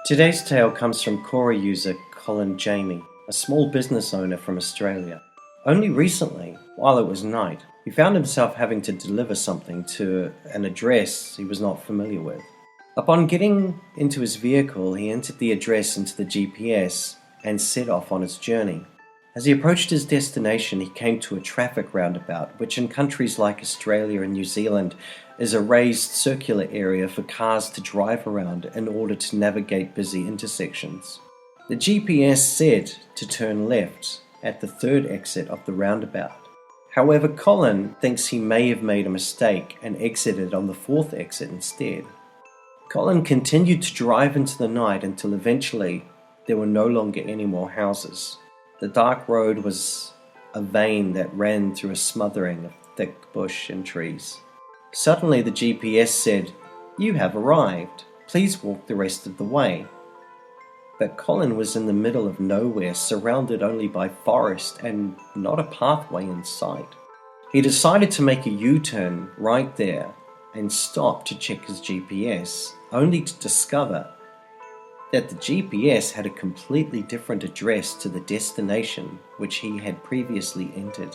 Today's tale comes from Quora user Colin Jamie, a small business owner from Australia. Only recently, while it was night, he found himself having to deliver something to an address he was not familiar with. Upon getting into his vehicle, he entered the address into the GPS and set off on his journey. As he approached his destination, he came to a traffic roundabout, which in countries like Australia and New Zealand is a raised circular area for cars to drive around in order to navigate busy intersections. The GPS said to turn left at the third exit of the roundabout. However, Colin thinks he may have made a mistake and exited on the fourth exit instead. Colin continued to drive into the night until eventually there were no longer any more houses. The dark road was a vein that ran through a smothering of thick bush and trees. Suddenly the GPS said, "You have arrived. Please walk the rest of the way." But Colin was in the middle of nowhere, surrounded only by forest and not a pathway in sight. He decided to make a U-turn right there and stop to check his GPS, only to discover that the GPS had a completely different address to the destination which he had previously entered.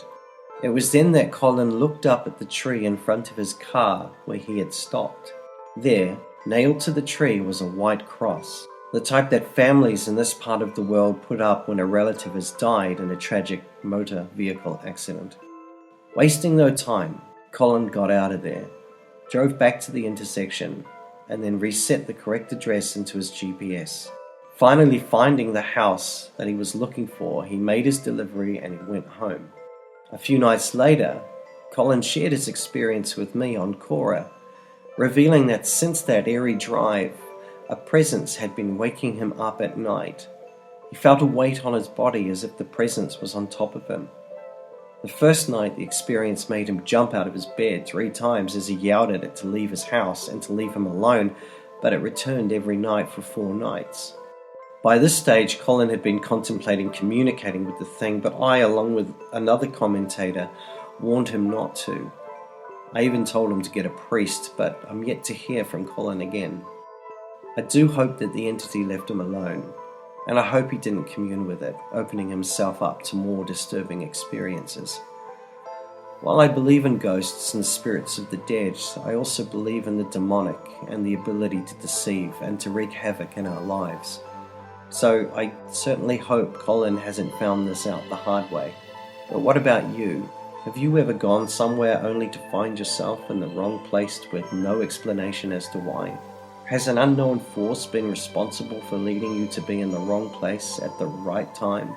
It was then that Colin looked up at the tree in front of his car where he had stopped. There, nailed to the tree, was a white cross, the type that families in this part of the world put up when a relative has died in a tragic motor vehicle accident. Wasting no time, Colin got out of there, drove back to the intersection, and then reset the correct address into his GPS. Finally finding the house that he was looking for, he made his delivery and he went home. A few nights later, Colin shared his experience with me on Quora, revealing that since that eerie drive, a presence had been waking him up at night. He felt a weight on his body as if the presence was on top of him. The first night, the experience made him jump out of his bed 3 times as he yelled at it to leave his house and to leave him alone, but it returned every night for 4 nights. By this stage, Colin had been contemplating communicating with the thing, but I, along with another commentator, warned him not to. I even told him to get a priest, but I'm yet to hear from Colin again. I do hope that the entity left him alone, and I hope he didn't commune with it, opening himself up to more disturbing experiences. While I believe in ghosts and spirits of the dead, I also believe in the demonic and the ability to deceive and to wreak havoc in our lives. So I certainly hope Colin hasn't found this out the hard way. But what about you? Have you ever gone somewhere only to find yourself in the wrong place with no explanation as to why? Has an unknown force been responsible for leading you to be in the wrong place at the right time?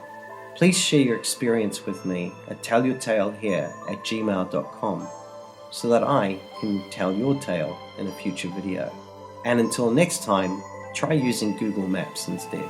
Please share your experience with me at tellyourtalehere@gmail.com so that I can tell your tale in a future video. And until next time, try using Google Maps instead.